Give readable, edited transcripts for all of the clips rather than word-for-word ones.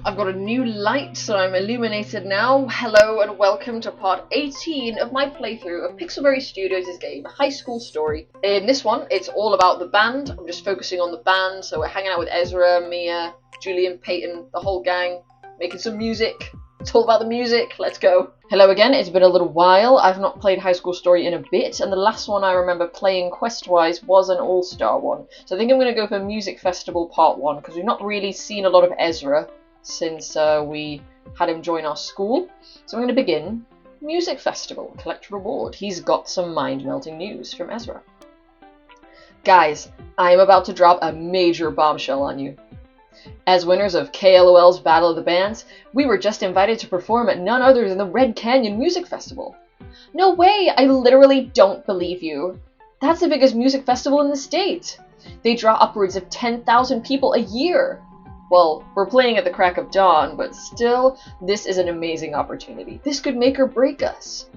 I've got a new light, so I'm illuminated now. Hello and welcome to part 18 of my playthrough of Pixelberry Studios' game, High School Story. In this one, it's all about the band. I'm just focusing on the band, so we're hanging out with Ezra, Mia, Julian, Peyton, the whole gang, making some music. It's all about the music, let's go. Hello again, it's been a little while. I've not played High School Story in a bit, and the last one I remember playing quest-wise was an all-star one. So I think I'm going to go for Music Festival Part 1, because we've not really seen a lot of Ezra since we had him join our school. So I'm going to begin Music Festival, collect reward. He's got some mind-melting news from Ezra. Guys, I am about to drop a major bombshell on you. As winners of KLOL's Battle of the Bands, we were just invited to perform at none other than the Red Canyon Music Festival. No way! I literally don't believe you. That's the biggest music festival in the state. They draw upwards of 10,000 people a year. Well, we're playing at the crack of dawn, but still, this is an amazing opportunity. This could make or break us.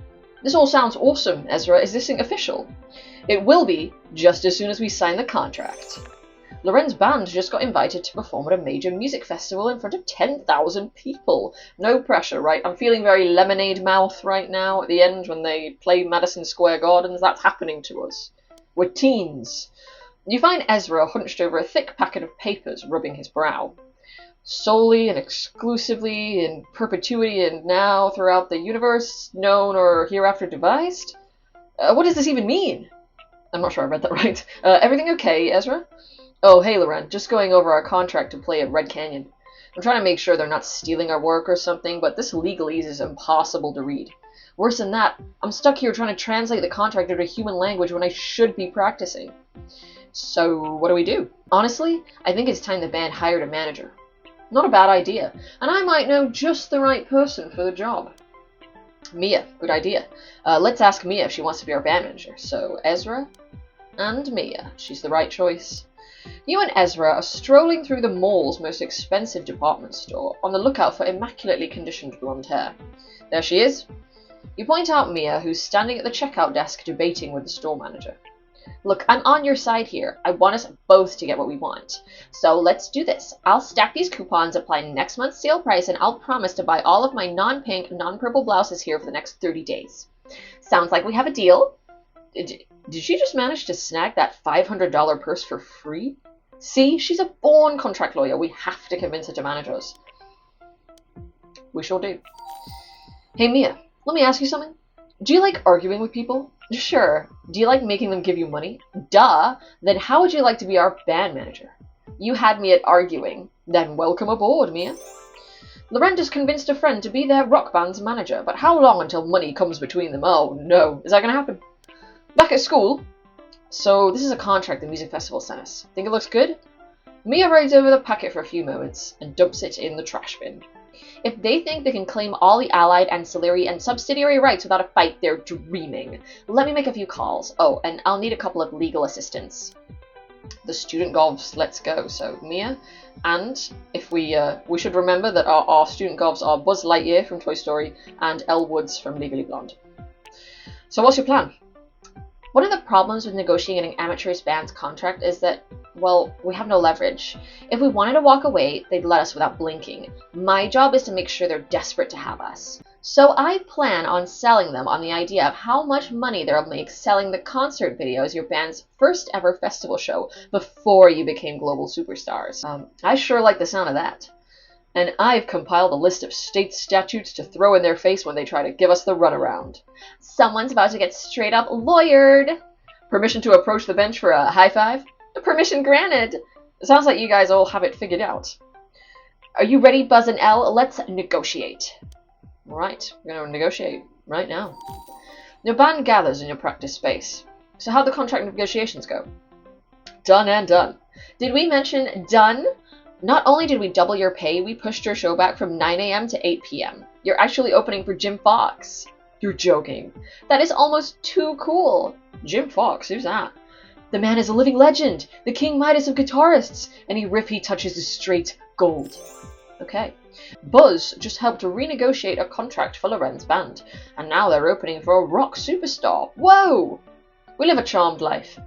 This all sounds awesome, Ezra. Is this thing official? It will be, just as soon as we sign the contract. Loren's band just got invited to perform at a major music festival in front of 10,000 people. No pressure, right? I'm feeling very Lemonade Mouth right now at the end when they play Madison Square Gardens. That's happening to us. We're teens. You find Ezra hunched over a thick packet of papers, rubbing his brow. Solely and exclusively in perpetuity and now throughout the universe, known or hereafter devised? What does this even mean? I'm not sure I read that right. Everything okay, Ezra? Oh, hey, Loren, just going over our contract to play at Red Canyon. I'm trying to make sure they're not stealing our work or something, but this legalese is impossible to read. Worse than that, I'm stuck here trying to translate the contract into human language when I should be practicing. So, what do we do? Honestly, I think it's time the band hired a manager. Not a bad idea, and I might know just the right person for the job. Mia, good idea. Let's ask Mia if she wants to be our band manager. So, Ezra and Mia. She's the right choice. You and Ezra are strolling through the mall's most expensive department store, on the lookout for immaculately conditioned blonde hair. There she is. You point out Mia, who's standing at the checkout desk debating with the store manager. Look, I'm on your side here. I want us both to get what we want. So let's do this. I'll stack these coupons, apply next month's sale price, and I'll promise to buy all of my non-pink, non-purple blouses here for the next 30 days. Sounds like we have a deal? Did she just manage to snag that $500 purse for free? See, she's a born contract lawyer. We have to convince her to manage us. We sure do. Hey, Mia, let me ask you something. Do you like arguing with people? Sure. Do you like making them give you money? Duh. Then how would you like to be our band manager? You had me at arguing. Then welcome aboard, Mia. Loren just convinced a friend to be their rock band's manager, but how long until money comes between them? Oh no. Is that going to happen? Back at school. So this is a contract the music festival sent us. Think it looks good? Mia rides over the packet for a few moments and dumps it in the trash bin. If they think they can claim all the allied, ancillary, and subsidiary rights without a fight, they're dreaming. Let me make a few calls. Oh, and I'll need a couple of legal assistants. The student govs, let's go. So, Mia, and if we should remember that our student govs are Buzz Lightyear from Toy Story and Elle Woods from Legally Blonde. So what's your plan? One of the problems with negotiating an amateurish band's contract is that, well, we have no leverage. If we wanted to walk away, they'd let us without blinking. My job is to make sure they're desperate to have us. So I plan on selling them on the idea of how much money they'll make selling the concert video as your band's first ever festival show before you became global superstars. I sure like the sound of that. And I've compiled a list of state statutes to throw in their face when they try to give us the runaround. Someone's about to get straight up lawyered. Permission to approach the bench for a high five? Permission granted. It sounds like you guys all have it figured out. Are you ready, Buzz and Elle? Let's negotiate. All right, we're going to negotiate right now. Your band gathers in your practice space. So how'd the contract negotiations go? Done and done. Did we mention done? Not only did we double your pay, we pushed your show back from 9 a.m. to 8 p.m. You're actually opening for Jim Fox. You're joking. That is almost too cool. Jim Fox, who's that? The man is a living legend, the King Midas of guitarists. Any riff he touches is straight gold. Okay. Buzz just helped to renegotiate a contract for Loren's band, and now they're opening for a rock superstar. Whoa! We live a charmed life.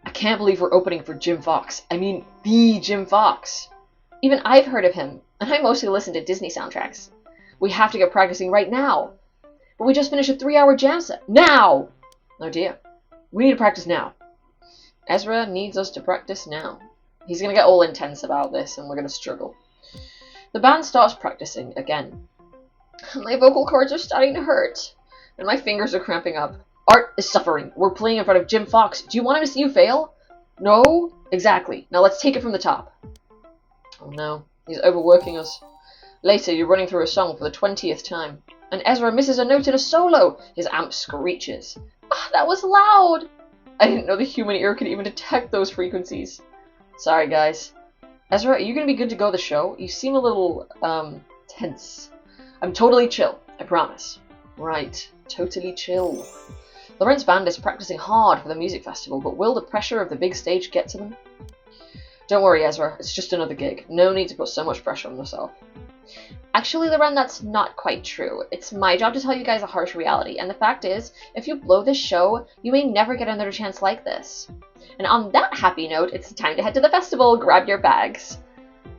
I can't believe we're opening for Jim Fox. I mean, the Jim Fox. Even I've heard of him. And I mostly listen to Disney soundtracks. We have to get practicing right now. But we just finished a 3-hour jam set. Now! Oh dear. We need to practice now. Ezra needs us to practice now. He's going to get all intense about this and we're going to struggle. The band starts practicing again. My vocal cords are starting to hurt. And my fingers are cramping up. Art is suffering. We're playing in front of Jim Fox. Do you want him to see you fail? No? Exactly. Now let's take it from the top. Oh no. He's overworking us. Later, you're running through a song for the 20th time. And Ezra misses a note in a solo. His amp screeches. Ah, that was loud! I didn't know the human ear could even detect those frequencies. Sorry, guys. Ezra, are you going to be good to go to the show? You seem a little, tense. I'm totally chill. I promise. Right. Totally chill. Loren's band is practicing hard for the music festival, but will the pressure of the big stage get to them? Don't worry, Ezra. It's just another gig. No need to put so much pressure on yourself. Actually, Loren, that's not quite true. It's my job to tell you guys a harsh reality, and the fact is, if you blow this show, you may never get another chance like this. And on that happy note, it's time to head to the festival. Grab your bags.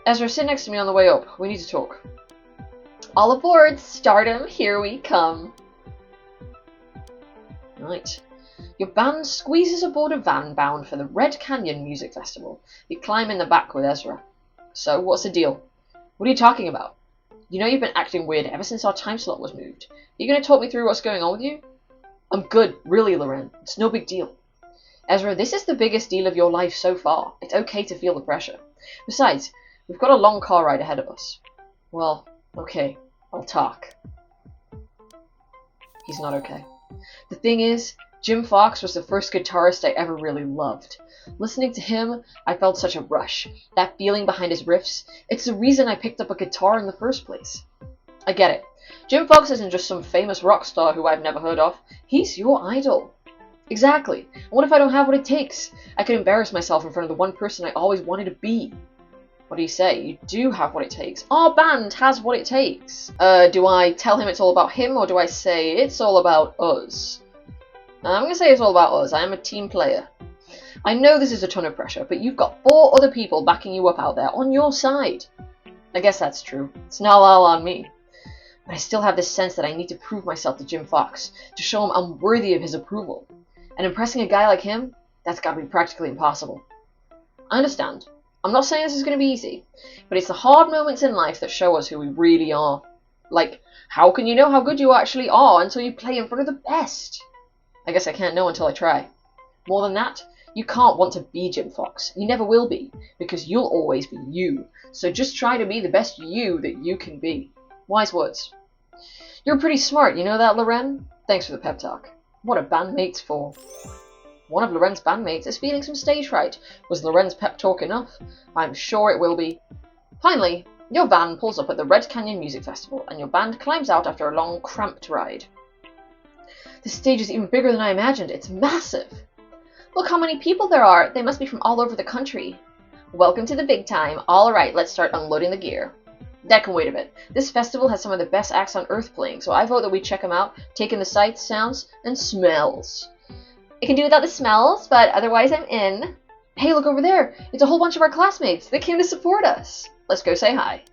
Ezra, sit next to me on the way up. We need to talk. All aboard, stardom, here we come. Right. Your band squeezes aboard a van bound for the Red Canyon Music Festival. You climb in the back with Ezra. So, what's the deal? What are you talking about? You know you've been acting weird ever since our time slot was moved. Are you going to talk me through what's going on with you? I'm good, really, Loren. It's no big deal. Ezra, this is the biggest deal of your life so far. It's okay to feel the pressure. Besides, we've got a long car ride ahead of us. Well, okay, I'll talk. He's not okay. The thing is, Jim Fox was the first guitarist I ever really loved. Listening to him, I felt such a rush. That feeling behind his riffs, it's the reason I picked up a guitar in the first place. I get it. Jim Fox isn't just some famous rock star who I've never heard of. He's your idol. Exactly. And what if I don't have what it takes? I could embarrass myself in front of the one person I always wanted to be. What do you say? You do have what it takes. Our band has what it takes. Do I tell him it's all about him, or do I say it's all about us? I'm going to say it's all about us. I am a team player. I know this is a ton of pressure, but you've got 4 other people backing you up out there on your side. I guess that's true. It's not all on me. But I still have this sense that I need to prove myself to Jim Fox, to show him I'm worthy of his approval. And impressing a guy like him, that's got to be practically impossible. I understand. I'm not saying this is going to be easy, but it's the hard moments in life that show us who we really are. Like, how can you know how good you actually are until you play in front of the best? I guess I can't know until I try. More than that, you can't want to be Jim Fox. You never will be, because you'll always be you. So just try to be the best you that you can be. Wise words. You're pretty smart, you know that, Loren? Thanks for the pep talk. What are bandmates for? One of Loren's bandmates is feeling some stage fright. Was Loren's pep talk enough? I'm sure it will be. Finally, your van pulls up at the Red Canyon Music Festival, and your band climbs out after a long, cramped ride. This stage is even bigger than I imagined. It's massive. Look how many people there are. They must be from all over the country. Welcome to the big time. All right, let's start unloading the gear. That can wait a bit. This festival has some of the best acts on Earth playing, so I vote that we check them out, take in the sights, sounds, and smells. I can do without the smells, but otherwise I'm in. Hey, look over there. It's a whole bunch of our classmates. They came to support us. Let's go say hi.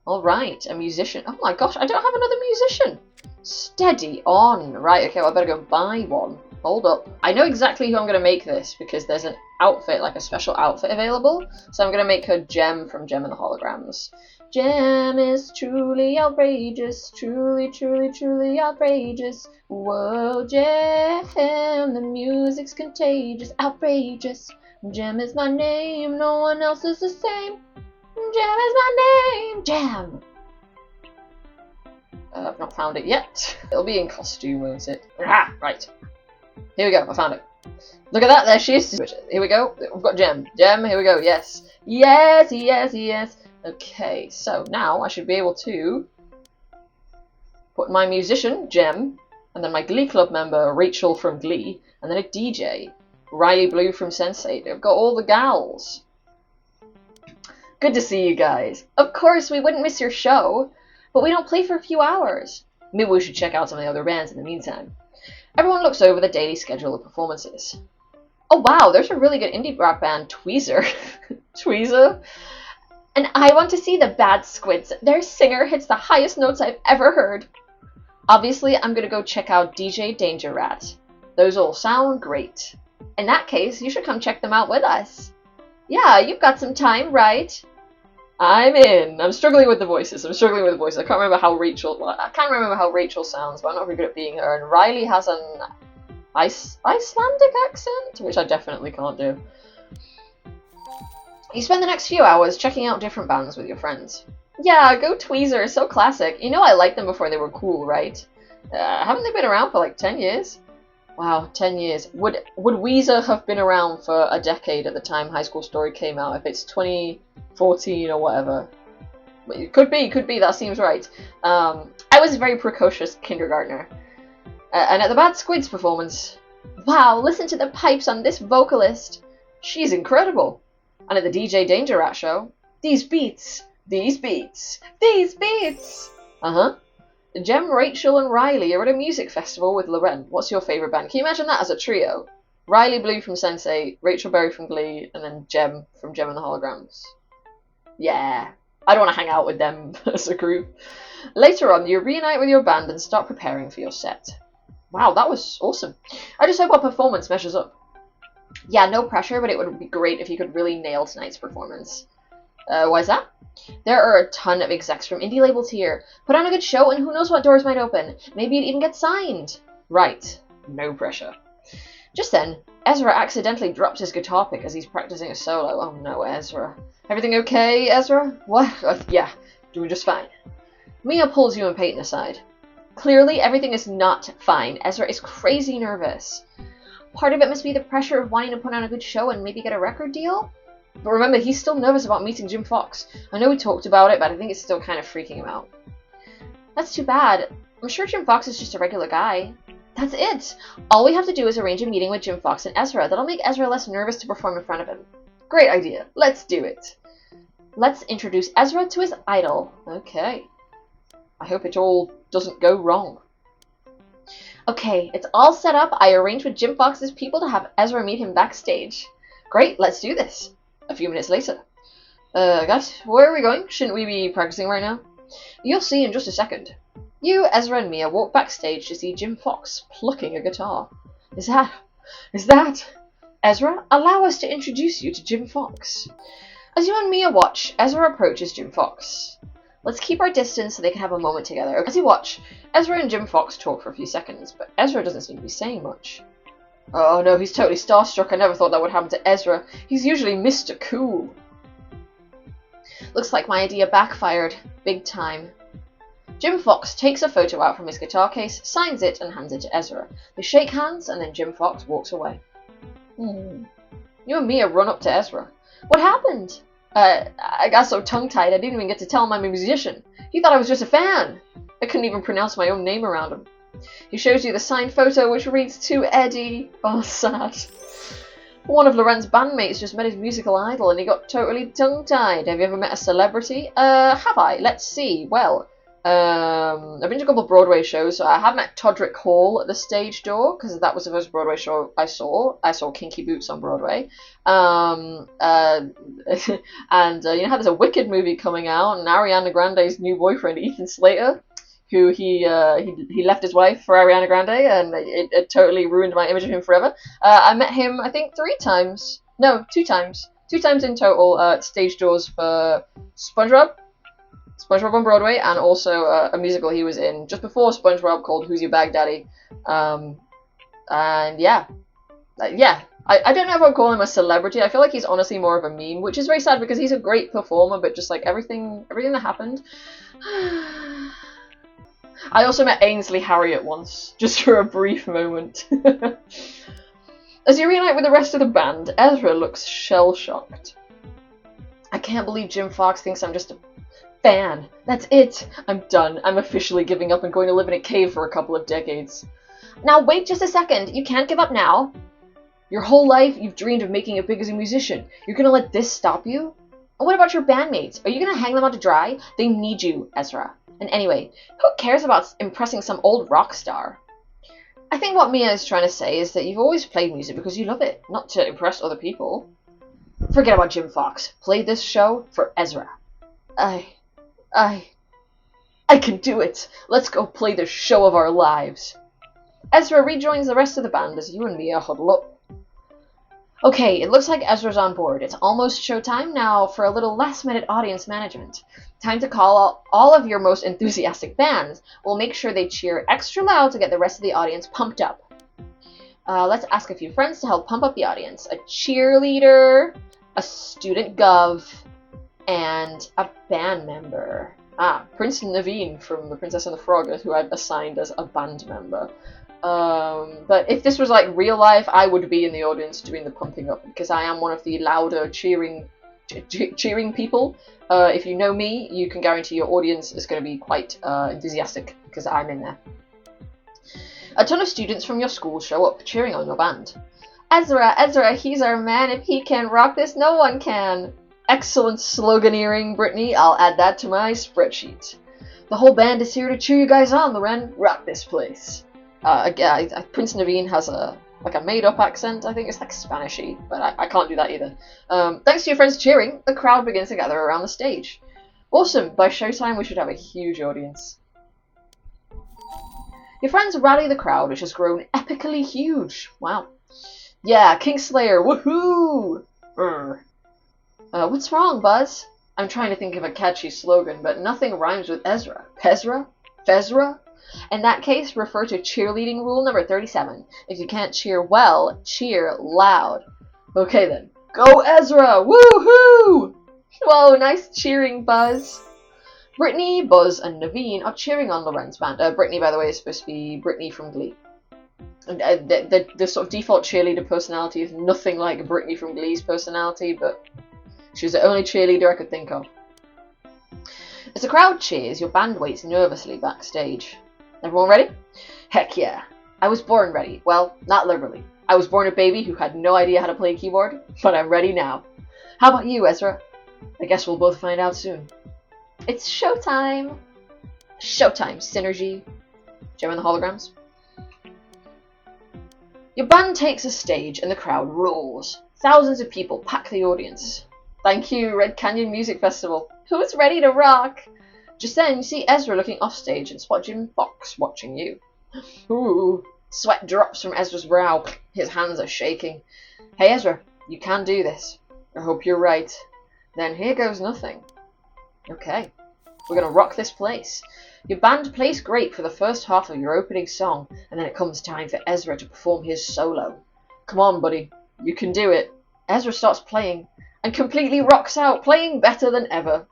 All right, a musician. Oh my gosh, I don't have another musician. Steady on. Right, okay, well, I better go buy one. Hold up. I know exactly who I'm going to make this, because there's an outfit, like a special outfit available. So I'm going to make her Gem from Gem and the Holograms. Gem is truly outrageous, truly, truly, truly outrageous. Whoa, Gem, the music's contagious, outrageous. Gem is my name, no one else is the same. Gem is my name, Gem. I've not found it yet. It'll be in costume, won't it? Ah, right. Here we go, I found it. Look at that, there she is. Here we go, we've got Gem. Gem, here we go, yes. Yes, yes, yes. Okay, so now I should be able to put my musician, Gem, and then my Glee Club member, Rachel from Glee, and then a DJ, Riley Blue from Sense8. I've got all the gals. Good to see you guys. Of course, we wouldn't miss your show, but we don't play for a few hours. Maybe we should check out some of the other bands in the meantime. Everyone looks over the daily schedule of performances. Oh wow, there's a really good indie rock band, Tweezer. Tweezer? And I want to see the bad squids. Their singer hits the highest notes I've ever heard. Obviously, I'm gonna go check out DJ Danger Rat. Those all sound great. In that case, you should come check them out with us. Yeah, you've got some time, right? I'm in. I'm struggling with the voices. I can't remember how Rachel sounds, but I'm not very good at being her. And Riley has an Icelandic accent, which I definitely can't do. You spend the next few hours checking out different bands with your friends. Yeah, go Tweezer, so classic. You know I liked them before they were cool, right? Haven't they been around for like 10 years? Wow, 10 years. Would Weezer have been around for a decade at the time High School Story came out, if it's 2014 or whatever? It could be, that seems right. I was a very precocious kindergartner. And at the Bad Squids performance, wow, listen to the pipes on this vocalist. She's incredible. And at the DJ Danger Rat show, these beats. Uh-huh. Jem, Rachel, and Riley are at a music festival with Loren. What's your favourite band? Can you imagine that as a trio? Riley Blue from Sense8, Rachel Berry from Glee, and then Jem from Jem and the Holograms. Yeah, I don't want to hang out with them as a group. Later on, you reunite with your band and start preparing for your set. Wow, that was awesome. I just hope our performance measures up. Yeah, no pressure, but it would be great if you could really nail tonight's performance. Why's that? There are a ton of execs from indie labels here. Put on a good show and who knows what doors might open. Maybe you'd even get signed. Right. No pressure. Just then, Ezra accidentally dropped his guitar pick as he's practicing a solo. Oh no, Ezra. Everything okay, Ezra? What? Yeah, doing just fine. Mia pulls you and Peyton aside. Clearly, everything is not fine. Ezra is crazy nervous. Part of it must be the pressure of wanting to put on a good show and maybe get a record deal? But remember, he's still nervous about meeting Jim Fox. I know we talked about it, but I think it's still kind of freaking him out. That's too bad. I'm sure Jim Fox is just a regular guy. That's it! All we have to do is arrange a meeting with Jim Fox and Ezra. That'll make Ezra less nervous to perform in front of him. Great idea. Let's do it. Let's introduce Ezra to his idol. Okay. I hope it all doesn't go wrong. Okay, it's all set up. I arranged with Jim Fox's people to have Ezra meet him backstage. Great, let's do this. A few minutes later. Guys, where are we going? Shouldn't we be practicing right now? You'll see in just a second. You, Ezra, and Mia walk backstage to see Jim Fox plucking a guitar. Is that... Ezra, allow us to introduce you to Jim Fox. As you and Mia watch, Ezra approaches Jim Fox. Let's keep our distance so they can have a moment together. As you watch, Ezra and Jim Fox talk for a few seconds, but Ezra doesn't seem to be saying much. Oh no, he's totally starstruck. I never thought that would happen to Ezra. He's usually Mr. Cool. Looks like my idea backfired. Big time. Jim Fox takes a photo out from his guitar case, signs it, and hands it to Ezra. They shake hands, and then Jim Fox walks away. You and Mia run up to Ezra. What happened? I got so tongue-tied I didn't even get to tell him I'm a musician. He thought I was just a fan. I couldn't even pronounce my own name around him. He shows you the signed photo, which reads, "To Eddie." Oh, sad. One of Loren's bandmates just met his musical idol and he got totally tongue-tied. Have you ever met a celebrity? Have I? Let's see. Well, I've been to a couple of Broadway shows. So I have met Todrick Hall at the stage door, because that was the first Broadway show I saw. I saw Kinky Boots on Broadway. And you know how there's a Wicked movie coming out, and Ariana Grande's new boyfriend, Ethan Slater, who he left his wife for Ariana Grande, and it totally ruined my image of him forever. I met him, I think, 3 times. No, 2 times. 2 times in total at stage doors for SpongeBob on Broadway, and also a musical he was in just before SpongeBob called Who's Your Baghdaddy. And yeah. I don't know if I'd call him a celebrity. I feel like he's honestly more of a meme, which is very sad because he's a great performer, but just like everything that happened. I also met Ainsley Harriott once, just for a brief moment. As you reunite with the rest of the band, Ezra looks shell-shocked. I can't believe Jim Fox thinks I'm just a fan. That's it. I'm done. I'm officially giving up and going to live in a cave for a couple of decades. Now wait just a second. You can't give up now. Your whole life you've dreamed of making it big as a musician. You're gonna let this stop you? And what about your bandmates? Are you gonna hang them out to dry? They need you, Ezra. And anyway, who cares about impressing some old rock star? I think what Mia is trying to say is that you've always played music because you love it, not to impress other people. Forget about Jim Fox. Play this show for Ezra. I, I, I can do it! Let's go play the show of our lives! Ezra rejoins the rest of the band as you and Mia huddle up. Okay, it looks like Ezra's on board. It's almost showtime now for a little last-minute audience management. Time to call all of your most enthusiastic bands. We'll make sure they cheer extra loud to get the rest of the audience pumped up. Let's ask a few friends to help pump up the audience. A cheerleader, a student gov, and a band member. Prince Naveen from The Princess and the Frog, who I've assigned as a band member. But if this was like real life, I would be in the audience doing the pumping up, because I am one of the louder cheering people. If you know me, you can guarantee your audience is going to be quite enthusiastic, because I'm in there. A ton of students from your school show up, cheering on your band. Ezra, he's our man. If he can rock this, no one can. Excellent sloganeering, Brittany. I'll add that to my spreadsheet. The whole band is here to cheer you guys on, Loren. Rock this place. Prince Naveen has a made-up accent. I think it's like Spanishy, but I can't do that either. Thanks to your friends cheering, the crowd begins to gather around the stage. Awesome. By showtime, we should have a huge audience. Your friends rally the crowd, which has grown epically huge. Wow. Yeah, Kingslayer, woohoo! What's wrong, Buzz? I'm trying to think of a catchy slogan, but nothing rhymes with Ezra. Pezra? Fezra? In that case, refer to cheerleading rule number 37. If you can't cheer well, cheer loud. Okay then. Go Ezra! Woohoo! Whoa, nice cheering, Buzz. Brittany, Buzz, and Naveen are cheering on Loren's band. Brittany, by the way, is supposed to be Brittany from Glee. The sort of default cheerleader personality is nothing like Brittany from Glee's personality, but she's the only cheerleader I could think of. As the crowd cheers, your band waits nervously backstage. Everyone ready? Heck yeah. I was born ready. Well, not literally. I was born a baby who had no idea how to play a keyboard, but I'm ready now. How about you, Ezra? I guess we'll both find out soon. It's showtime! Showtime, Synergy. Gem in the holograms. Your band takes a stage and the crowd roars. Thousands of people pack the audience. Thank you, Red Canyon Music Festival. Who's ready to rock? Just then, you see Ezra looking off stage and spot Jim Fox watching you. Ooh, sweat drops from Ezra's brow. His hands are shaking. Hey, Ezra, you can do this. I hope you're right. Then here goes nothing. Okay, we're gonna rock this place. Your band plays great for the first half of your opening song, and then it comes time for Ezra to perform his solo. Come on, buddy, you can do it. Ezra starts playing, and completely rocks out, playing better than ever.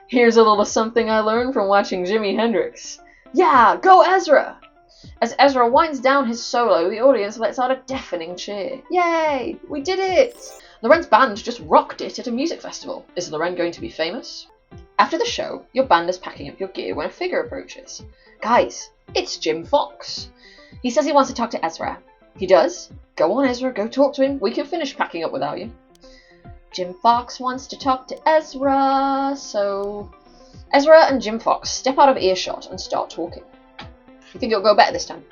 Here's a little something I learned from watching Jimi Hendrix. Yeah, go Ezra! As Ezra winds down his solo, the audience lets out a deafening cheer. Yay! We did it! Loren's band just rocked it at a music festival. Is Loren going to be famous? After the show, your band is packing up your gear when a figure approaches. Guys, it's Jim Fox. He says he wants to talk to Ezra. He does? Go on, Ezra, go talk to him. We can finish packing up without you. Jim Fox wants to talk to Ezra, so... Ezra and Jim Fox step out of earshot and start talking. You think it'll go better this time?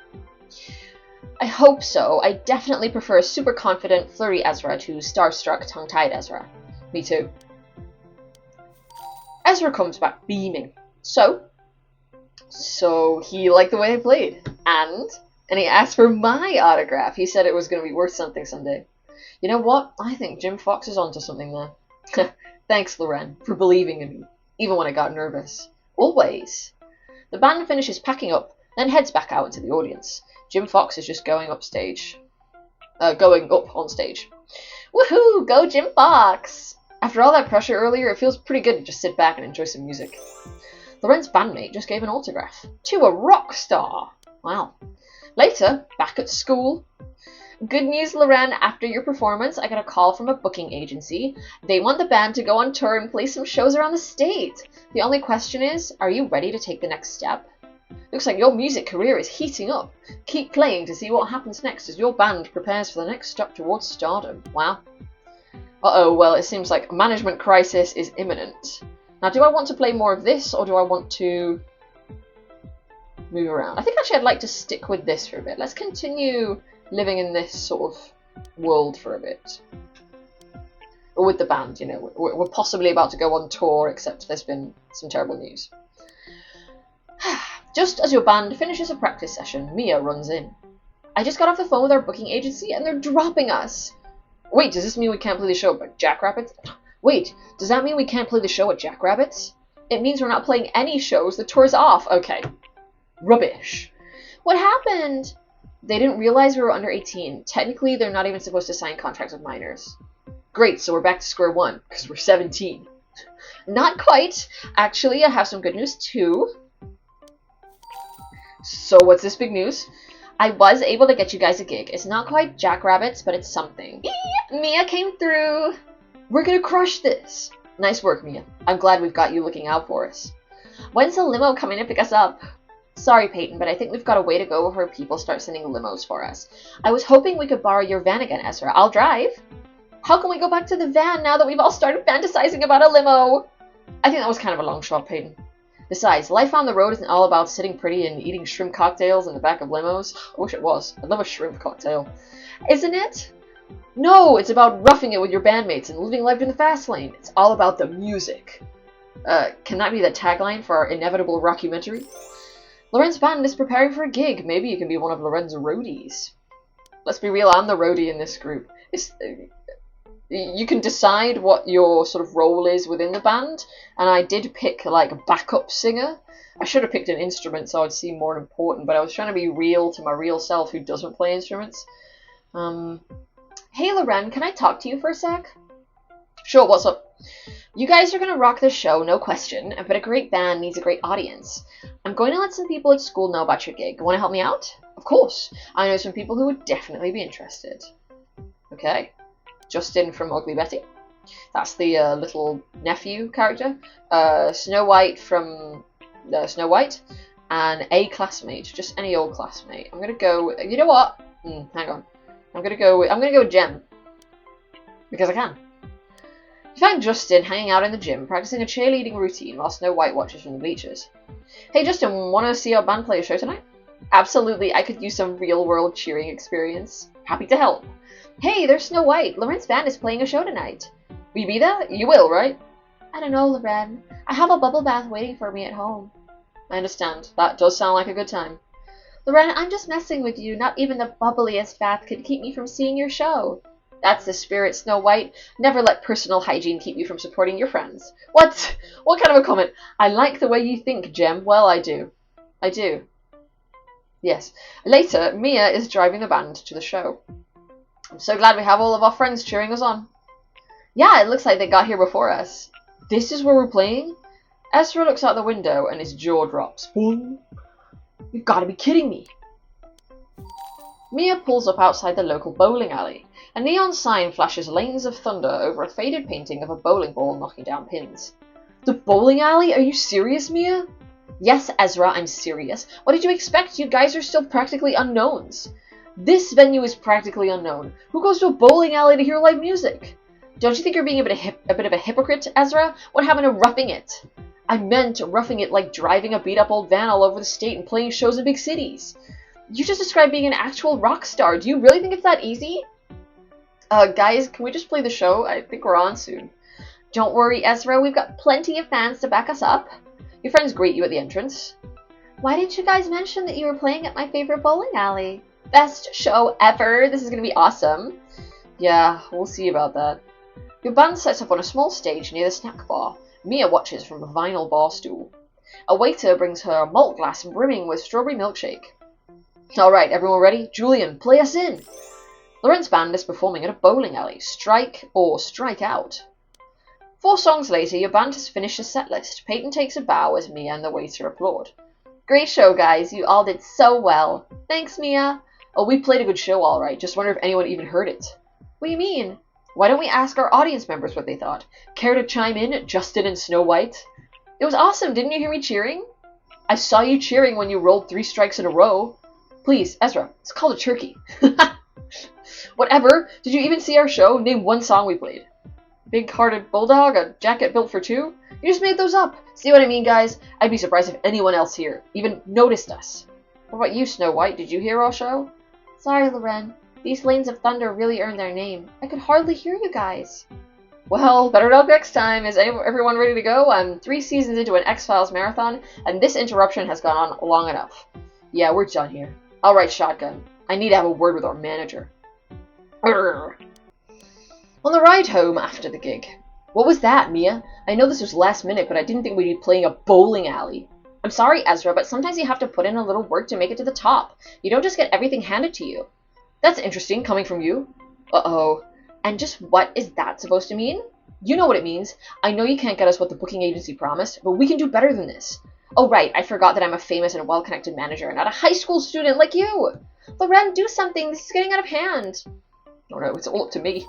I hope so. I definitely prefer super confident, flirty Ezra to starstruck, tongue-tied Ezra. Me too. Ezra comes back beaming. So he liked the way I played. And he asked for my autograph. He said it was going to be worth something someday. You know what? I think Jim Fox is onto something there. Thanks, Loren, for believing in me, even when I got nervous. Always. The band finishes packing up, then heads back out into the audience. Jim Fox is just going up on stage. Woohoo! Go Jim Fox! After all that pressure earlier, it feels pretty good to just sit back and enjoy some music. Loren's bandmate just gave an autograph. To a rock star! Wow. Later, back at school. Good news, Loren. After your performance, I got a call from a booking agency. They want the band to go on tour and play some shows around the state. The only question is, are you ready to take the next step? Looks like your music career is heating up. Keep playing to see what happens next as your band prepares for the next step towards stardom. Wow. Uh-oh, well, it seems like a management crisis is imminent. Now, do I want to play more of this, or do I want to move around? I think actually I'd like to stick with this for a bit. Let's continue living in this sort of world for a bit. with the band. You know, we're possibly about to go on tour, except there's been some terrible news. Just as your band finishes a practice session, Mia runs in. I just got off the phone with our booking agency and they're dropping us. Wait, does this mean we can't play the show at Jackrabbits? Wait, does that mean we can't play the show at Jackrabbits? It means we're not playing any shows. The tour's off. Okay. Rubbish. What happened? They didn't realize we were under 18. Technically, they're not even supposed to sign contracts with minors. Great, so we're back to square one, because we're 17. Not quite. Actually, I have some good news, too. So, what's this big news? I was able to get you guys a gig. It's not quite Jackrabbits, but it's something. Mia came through. We're gonna crush this. Nice work, Mia. I'm glad we've got you looking out for us. When's the limo coming to pick us up? Sorry, Peyton, but I think we've got a way to go before people start sending limos for us. I was hoping we could borrow your van again, Ezra. I'll drive. How can we go back to the van now that we've all started fantasizing about a limo? I think that was kind of a long shot, Peyton. Besides, life on the road isn't all about sitting pretty and eating shrimp cocktails in the back of limos. I wish it was. I'd love a shrimp cocktail. Isn't it? No, it's about roughing it with your bandmates and living life in the fast lane. It's all about the music. Can that be the tagline for our inevitable rockumentary? Loren's band is preparing for a gig. Maybe you can be one of Loren's roadies. Let's be real, I'm the roadie in this group. You can decide what your sort of role is within the band, and I did pick, like, a backup singer. I should have picked an instrument so I'd seem more important, but I was trying to be real to my real self who doesn't play instruments. Hey, Loren, can I talk to you for a sec? Sure, what's up? You guys are going to rock this show, no question, but a great band needs a great audience. I'm going to let some people at school know about your gig. Want to help me out? Of course. I know some people who would definitely be interested. Okay. Justin from Ugly Betty. That's the little nephew character. Snow White from Snow White. And a classmate. Just any old classmate. I'm going to go... You know what? Hang on. I'm going to go with Jem. Because I can. You find Justin hanging out in the gym, practicing a cheerleading routine while Snow White watches from the bleachers. Hey Justin, want to see our band play a show tonight? Absolutely, I could use some real-world cheering experience. Happy to help. Hey, there's Snow White. Loren's band is playing a show tonight. Will you be there? You will, right? I don't know, Loren. I have a bubble bath waiting for me at home. I understand. That does sound like a good time. Loren, I'm just messing with you. Not even the bubbliest bath could keep me from seeing your show. That's the spirit, Snow White. Never let personal hygiene keep you from supporting your friends. What? What kind of a comment? I like the way you think, Jem. Well, I do. I do. Yes. Later, Mia is driving the band to the show. I'm so glad we have all of our friends cheering us on. Yeah, it looks like they got here before us. This is where we're playing? Ezra looks out the window and his jaw drops. Boom. You've got to be kidding me. Mia pulls up outside the local bowling alley. A neon sign flashes lanes of thunder over a faded painting of a bowling ball knocking down pins. The bowling alley? Are you serious, Mia? Yes, Ezra, I'm serious. What did you expect? You guys are still practically unknowns. This venue is practically unknown. Who goes to a bowling alley to hear live music? Don't you think you're being a bit of a hypocrite, Ezra? What happened to roughing it? I meant roughing it like driving a beat-up old van all over the state and playing shows in big cities. You just described being an actual rock star. Do you really think it's that easy? Guys, can we just play the show? I think we're on soon. Don't worry, Ezra. We've got plenty of fans to back us up. Your friends greet you at the entrance. Why didn't you guys mention that you were playing at my favorite bowling alley? Best show ever. This is going to be awesome. Yeah, we'll see about that. Your band sets up on a small stage near the snack bar. Mia watches from a vinyl bar stool. A waiter brings her a malt glass brimming with strawberry milkshake. Alright, everyone ready? Julian, play us in! Loren's band is performing at a bowling alley. Strike or strike out. 4 songs later, your band has finished a set list. Peyton takes a bow as Mia and the waiter applaud. Great show, guys. You all did so well. Thanks, Mia. Oh, we played a good show, alright. Just wonder if anyone even heard it. What do you mean? Why don't we ask our audience members what they thought? Care to chime in, Justin and Snow White? It was awesome. Didn't you hear me cheering? I saw you cheering when you rolled 3 strikes in a row. Please, Ezra, it's called a turkey. Whatever. Did you even see our show? Name 1 song we played. Big-hearted bulldog, a jacket built for 2? You just made those up. See what I mean, guys? I'd be surprised if anyone else here even noticed us. What about you, Snow White? Did you hear our show? Sorry, Loren. These lanes of thunder really earned their name. I could hardly hear you guys. Well, better luck next time. Is everyone ready to go? I'm 3 seasons into an X-Files marathon, and this interruption has gone on long enough. Yeah, we're done here. Alright, Shotgun. I need to have a word with our manager. Urgh. On the ride home after the gig. What was that, Mia? I know this was last minute, but I didn't think we'd be playing a bowling alley. I'm sorry, Ezra, but sometimes you have to put in a little work to make it to the top. You don't just get everything handed to you. That's interesting, coming from you. Uh-oh. And just what is that supposed to mean? You know what it means. I know you can't get us what the booking agency promised, but we can do better than this. Oh right, I forgot that I'm a famous and well-connected manager, not a high school student like you. Loren, do something. This is getting out of hand. Oh no, it's all up to me.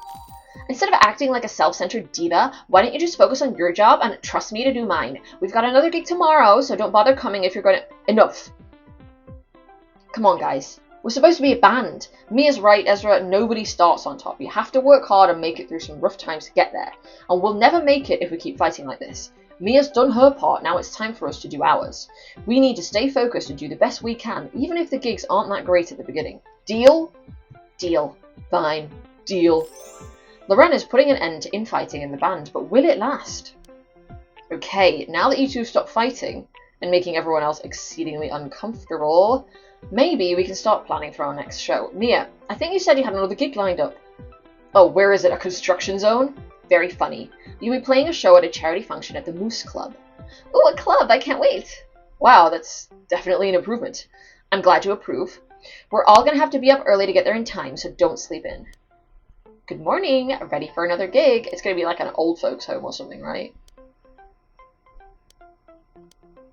Instead of acting like a self-centered diva, why don't you just focus on your job and trust me to do mine? We've got another gig tomorrow, so don't bother coming if you're going to... Enough. Come on, guys. We're supposed to be a band. Mia's right, Ezra. Nobody starts on top. You have to work hard and make it through some rough times to get there. And we'll never make it if we keep fighting like this. Mia's done her part. Now it's time for us to do ours. We need to stay focused and do the best we can, even if the gigs aren't that great at the beginning. Deal? Deal. Fine. Deal. Loren is putting an end to infighting in the band, but will it last? Okay, now that you two stop fighting and making everyone else exceedingly uncomfortable... Maybe we can start planning for our next show. Mia, I think you said you had another gig lined up. Oh, where is it? A construction zone? Very funny. You'll be playing a show at a charity function at the Moose Club. Ooh, a club! I can't wait! Wow, that's definitely an improvement. I'm glad you approve. We're all gonna have to be up early to get there in time, so don't sleep in. Good morning! Ready for another gig? It's gonna be like an old folks home or something, right?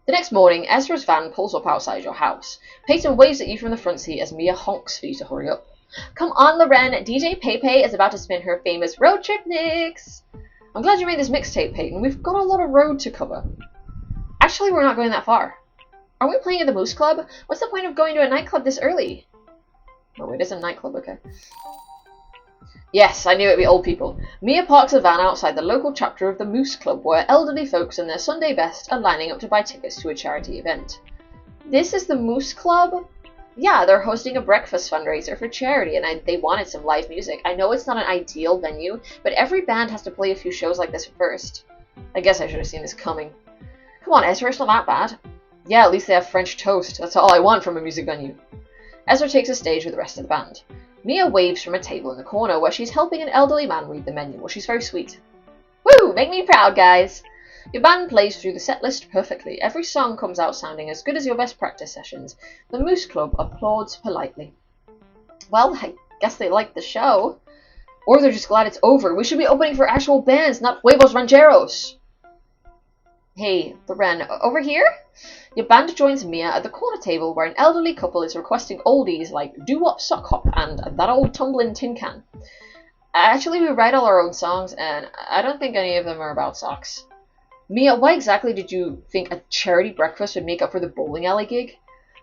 The next morning, Ezra's van pulls up outside your house. Peyton waves at you from the front seat as Mia honks for you to hurry up. Come on, Loren, DJ Pepe is about to spin her famous road trip mix. I'm glad you made this mixtape, Peyton. We've got a lot of road to cover. Actually, we're not going that far. Are we playing at the Moose Club? What's the point of going to a nightclub this early? Oh, it is a nightclub, okay. Yes, I knew it'd be old people. Mia parks a van outside the local chapter of the Moose Club, where elderly folks in their Sunday best are lining up to buy tickets to a charity event. This is the Moose Club? Yeah, they're hosting a breakfast fundraiser for charity, and they wanted some live music. I know it's not an ideal venue, but every band has to play a few shows like this first. I guess I should have seen this coming. Come on, Ezra, it's not that bad. Yeah, at least they have French toast. That's all I want from a music venue. Ezra takes the stage with the rest of the band. Mia waves from a table in the corner where she's helping an elderly man read the menu. Well, she's very sweet. Woo! Make me proud, guys! Your band plays through the set list perfectly. Every song comes out sounding as good as your best practice sessions. The Moose Club applauds politely. Well, I guess they like the show. Or they're just glad it's over. We should be opening for actual bands, not huevos rancheros. Hey, Loren, over here? Your band joins Mia at the corner table where an elderly couple is requesting oldies like Doo-Wop Sock Hop and That Old Tumblin' Tin Can. Actually, we write all our own songs, and I don't think any of them are about socks. Mia, why exactly did you think a charity breakfast would make up for the bowling alley gig?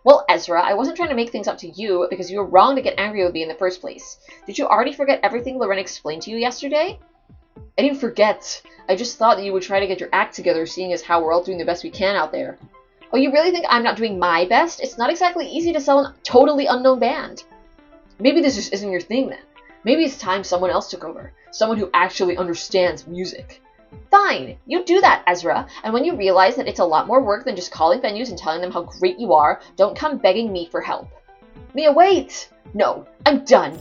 Well, Ezra, I wasn't trying to make things up to you because you were wrong to get angry with me in the first place. Did you already forget everything Loren explained to you yesterday? I didn't forget. I just thought that you would try to get your act together, seeing as how we're all doing the best we can out there. Oh, you really think I'm not doing my best? It's not exactly easy to sell a totally unknown band. Maybe this just isn't your thing then. Maybe it's time someone else took over. Someone who actually understands music. Fine, you do that, Ezra, and when you realize that it's a lot more work than just calling venues and telling them how great you are, don't come begging me for help. Mia, wait! No, I'm done.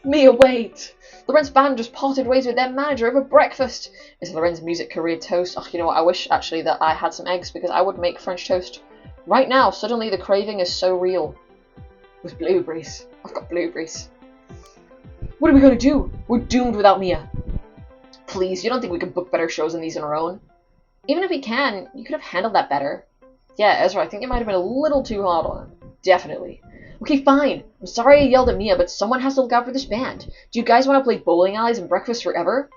Mia, wait! Loren's band just parted ways with their manager over breakfast. Is Loren's music career toast? Oh, you know what, I wish actually that I had some eggs because I would make French toast. Right now, suddenly the craving is so real. With blueberries. I've got blueberries. What are we gonna do? We're doomed without Mia. Please, you don't think we can book better shows than these on our own? Even if we can, you could have handled that better. Yeah, Ezra, I think it might have been a little too hard on him. Definitely. Okay, fine. I'm sorry I yelled at Mia, but someone has to look out for this band. Do you guys want to play bowling alleys and breakfast forever?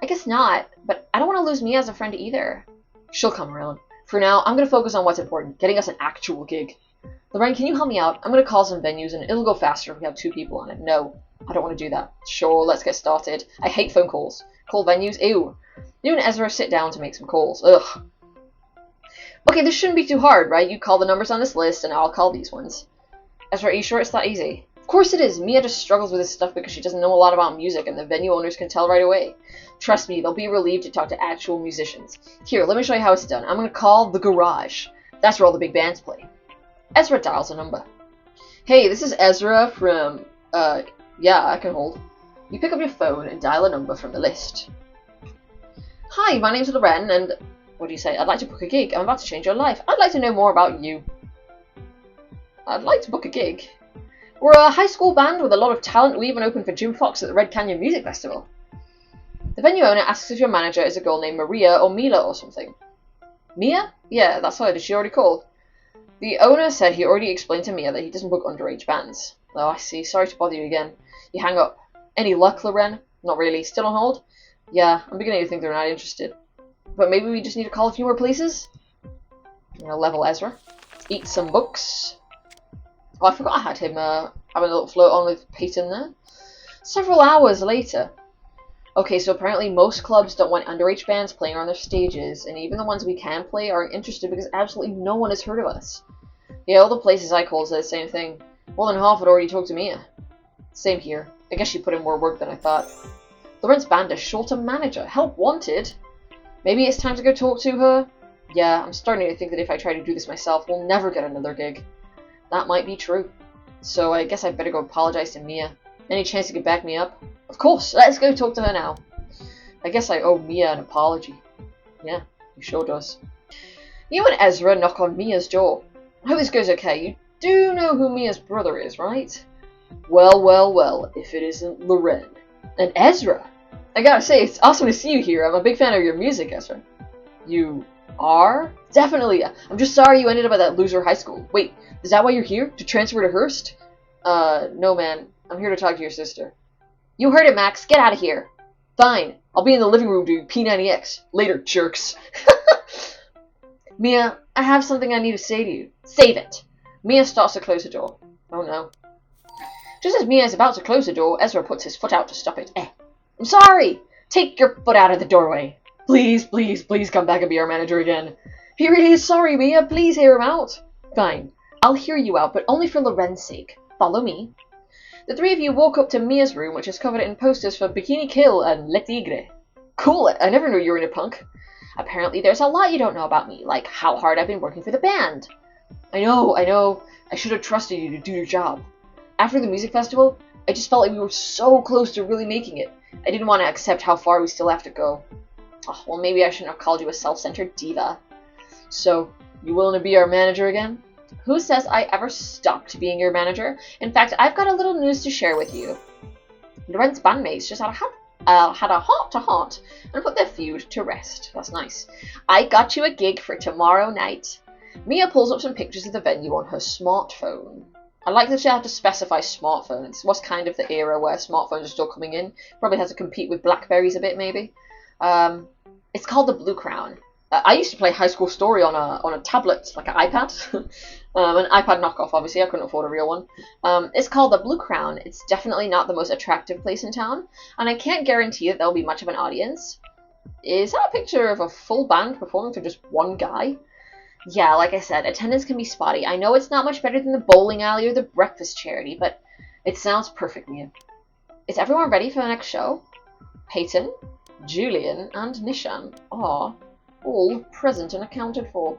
I guess not, but I don't want to lose Mia as a friend either. She'll come around. For now, I'm going to focus on what's important, getting us an actual gig. Loren, can you help me out? I'm going to call some venues, and it'll go faster if we have 2 people on it. No, I don't want to do that. Sure, let's get started. I hate phone calls. Call venues? Ew. You and Ezra sit down to make some calls. Ugh. Okay, this shouldn't be too hard, right? You call the numbers on this list, and I'll call these ones. Ezra, are you sure it's that easy? Of course it is. Mia just struggles with this stuff because she doesn't know a lot about music, and the venue owners can tell right away. Trust me, they'll be relieved to talk to actual musicians. Here, let me show you how it's done. I'm going to call the garage. That's where all the big bands play. Ezra dials a number. Hey, this is Ezra from, yeah, I can hold. You pick up your phone and dial a number from the list. Hi, my name's Loren, and what do you say? I'd like to book a gig. I'm about to change your life. I'd like to know more about you. I'd like to book a gig. We're a high school band with a lot of talent. We even opened for Jim Fox at the Red Canyon Music Festival. The venue owner asks if your manager is a girl named Maria or Mila or something. Mia? Yeah, that's her. Did she already call? The owner said he already explained to Mia that he doesn't book underage bands. Oh, I see. Sorry to bother you again. You hang up. Any luck, Loren? Not really. Still on hold? Yeah, I'm beginning to think they're not interested. But maybe we just need to call a few more places? I'm gonna level Ezra. Eat some books. Oh, I forgot I had him having a little float on with Peyton there. Several hours later. Okay, so apparently most clubs don't want underage bands playing on their stages, and even the ones we can play aren't interested because absolutely no one has heard of us. Yeah, all the places I called said the same thing. More than half had already talked to Mia. Same here. I guess she put in more work than I thought. Loren's band is short a manager. Help wanted. Maybe it's time to go talk to her? Yeah, I'm starting to think that if I try to do this myself, we'll never get another gig. That might be true. So I guess I'd better go apologize to Mia. Any chance you could back me up? Of course, let's go talk to her now. I guess I owe Mia an apology. Yeah, he sure does. You and Ezra knock on Mia's door. I hope this goes okay. You do know who Mia's brother is, right? Well, well, well, if it isn't Loren. And Ezra! I gotta say, it's awesome to see you here. I'm a big fan of your music, Ezra. You are? Definitely. I'm just sorry you ended up at that loser high school. Wait, is that why you're here? To transfer to Hearst? No, man. I'm here to talk to your sister. You heard it, Max. Get out of here. Fine. I'll be in the living room doing P90X. Later, jerks. Mia, I have something I need to say to you. Save it. Mia starts to close the door. Oh, no. Just as Mia is about to close the door, Ezra puts his foot out to stop it. I'm sorry. Take your foot out of the doorway. Please, please, please come back and be our manager again. He really is sorry, Mia. Please hear him out. Fine. I'll hear you out, but only for Loren's sake. Follow me. The three of you walk up to Mia's room, which is covered in posters for Bikini Kill and Le Tigre. Cool. I never knew you were into punk. Apparently there's a lot you don't know about me, like how hard I've been working for the band. I know. I should have trusted you to do your job. After the music festival, I just felt like we were so close to really making it. I didn't want to accept how far we still have to go. Oh, well, maybe I shouldn't have called you a self-centered diva. So, you willing to be our manager again? Who says I ever stopped being your manager? In fact, I've got a little news to share with you. Loren's bandmates just had a heart-to-heart and put their feud to rest. That's nice. I got you a gig for tomorrow night. Mia pulls up some pictures of the venue on her smartphone. I like that she had to specify smartphone. It was kind of the era where smartphones are still coming in. Probably has to compete with Blackberries a bit, maybe. It's called the Blue Crown. I used to play High School Story on a tablet, like an iPad. An iPad knockoff, obviously. I couldn't afford a real one. It's called the Blue Crown. It's definitely not the most attractive place in town, and I can't guarantee that there'll be much of an audience. Is that a picture of a full band performing for just one guy? Yeah, like I said, attendance can be spotty. I know it's not much better than the bowling alley or the breakfast charity, but it sounds perfect, Mia. Is everyone ready for the next show? Peyton, Julian, and Nishan are all present and accounted for.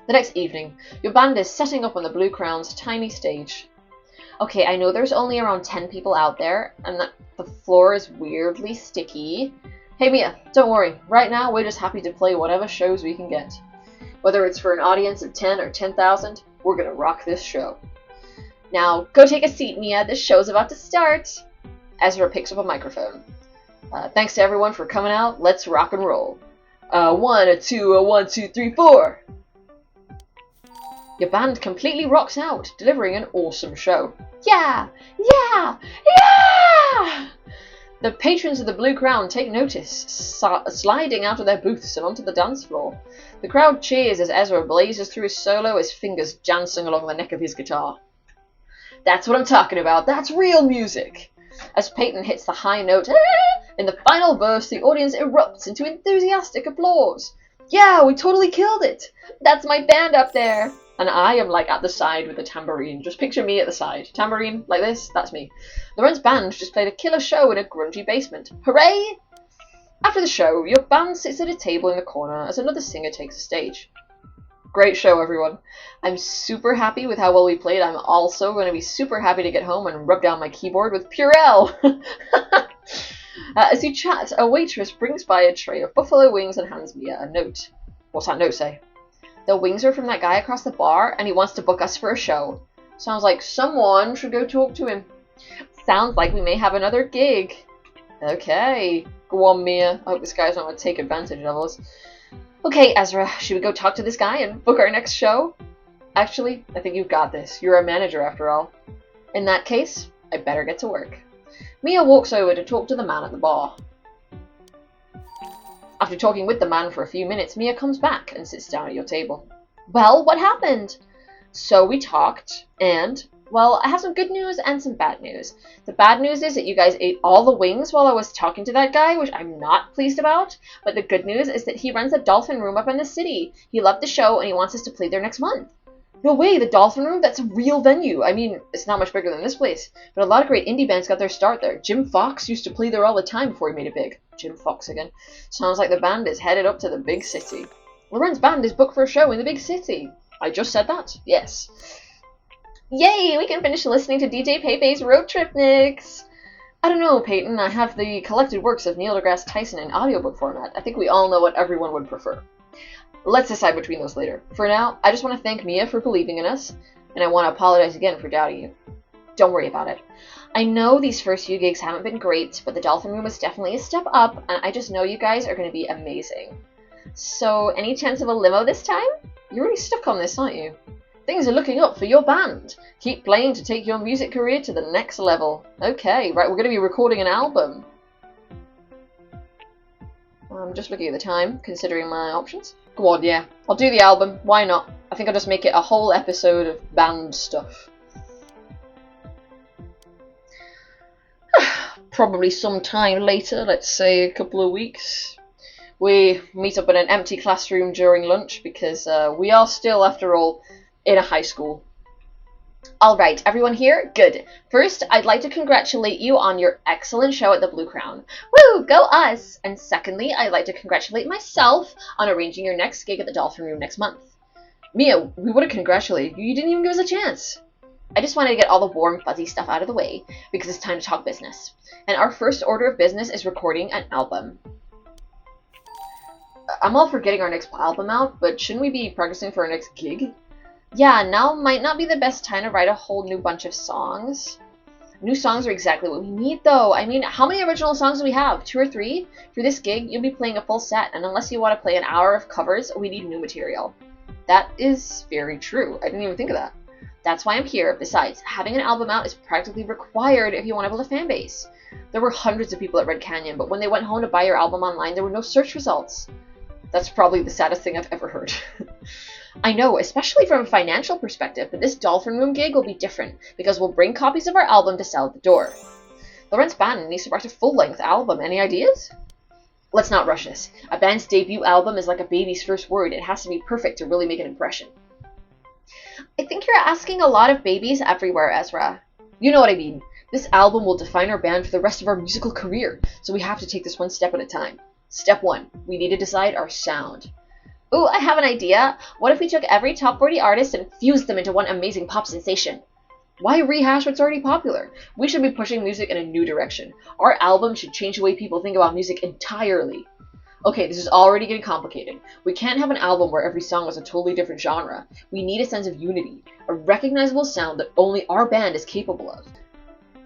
The next evening, your band is setting up on the Blue Crown's tiny stage. Okay, I know there's only around 10 people out there, and that the floor is weirdly sticky. Hey Mia, don't worry. Right now, we're just happy to play whatever shows we can get. Whether it's for an audience of 10 or 10,000, we're gonna rock this show. Now, go take a seat, Mia. This show's about to start. Ezra picks up a microphone. Thanks to everyone for coming out. Let's rock and roll. 1, a 2, a 1, 2, 3, 4. Your band completely rocks out, delivering an awesome show. Yeah! Yeah! Yeah! The patrons of the Blue Crown take notice, sliding out of their booths and onto the dance floor. The crowd cheers as Ezra blazes through his solo, his fingers dancing along the neck of his guitar. That's what I'm talking about. That's real music. As Peyton hits the high note in the final verse, the audience erupts into enthusiastic applause. Yeah, we totally killed it. That's my band up there. And I am like at the side with a tambourine. Just picture me at the side. Tambourine, like this, that's me. Loren's band just played a killer show in a grungy basement. Hooray! After the show, your band sits at a table in the corner as another singer takes the stage. Great show, everyone. I'm super happy with how well we played. I'm also going to be super happy to get home and rub down my keyboard with Purell. As you chat, a waitress brings by a tray of buffalo wings and hands me a note. What's that note say? The wings are from that guy across the bar, and he wants to book us for a show. Sounds like someone should go talk to him. Sounds like we may have another gig. Okay. Go on, Mia. I hope this guy's not going to take advantage of us. Okay, Ezra, should we go talk to this guy and book our next show? Actually, I think you've got this. You're a manager, after all. In that case, I better get to work. Mia walks over to talk to the man at the bar. After talking with the man for a few minutes, Mia comes back and sits down at your table. Well, what happened? So we talked, and, well, I have some good news and some bad news. The bad news is that you guys ate all the wings while I was talking to that guy, which I'm not pleased about. But the good news is that he runs a dolphin room up in the city. He loved the show, and he wants us to play there next month. No way, the Dolphin Room? That's a real venue. I mean, it's not much bigger than this place, but a lot of great indie bands got their start there. Jim Fox used to play there all the time before he made it big. Jim Fox again. Sounds like the band is headed up to the big city. Loren's band is booked for a show in the big city. I just said that? Yes. Yay, we can finish listening to DJ Pepe's Road Trip Mix. I don't know, Peyton. I have the collected works of Neil deGrasse Tyson in audiobook format. I think we all know what everyone would prefer. Let's decide between those later. For now, I just want to thank Mia for believing in us, and I want to apologize again for doubting you. Don't worry about it. I know these first few gigs haven't been great, but the Dolphin Room is definitely a step up, and I just know you guys are going to be amazing. So, any chance of a limo this time? You're really stuck on this, aren't you? Things are looking up for your band. Keep playing to take your music career to the next level. Okay, right, we're going to be recording an album. I'm just looking at the time, considering my options. Go on, yeah. I'll do the album. Why not? I think I'll just make it a whole episode of band stuff. Probably some time later, let's say a couple of weeks. We meet up in an empty classroom during lunch because we are still, after all, in a high school. Alright, everyone here? Good. First, I'd like to congratulate you on your excellent show at the Blue Crown. Woo! Go us! And secondly, I'd like to congratulate myself on arranging your next gig at the Dolphin Room next month. Mia, we would have congratulated you. You didn't even give us a chance. I just wanted to get all the warm, fuzzy stuff out of the way, because it's time to talk business. And our first order of business is recording an album. I'm all for getting our next album out, but shouldn't we be practicing for our next gig? Yeah, now might not be the best time to write a whole new bunch of songs. New songs are exactly what we need, though. I mean, how many original songs do we have? 2 or 3? For this gig, you'll be playing a full set, and unless you want to play an hour of covers, we need new material. That is very true. I didn't even think of that. That's why I'm here. Besides, having an album out is practically required if you want to build a fan base. There were hundreds of people at Red Canyon, but when they went home to buy your album online, there were no search results. That's probably the saddest thing I've ever heard. I know, especially from a financial perspective, but this Dolphin Room gig will be different, because we'll bring copies of our album to sell at the door. Loren's band needs to write a full-length album. Any ideas? Let's not rush this. A band's debut album is like a baby's first word. It has to be perfect to really make an impression. I think you're asking a lot of babies everywhere, Ezra. You know what I mean. This album will define our band for the rest of our musical career, so we have to take this one step at a time. Step 1. We need to decide our sound. Ooh, I have an idea. What if we took every top 40 artist and fused them into one amazing pop sensation? Why rehash what's already popular? We should be pushing music in a new direction. Our album should change the way people think about music entirely. Okay, this is already getting complicated. We can't have an album where every song is a totally different genre. We need a sense of unity, a recognizable sound that only our band is capable of.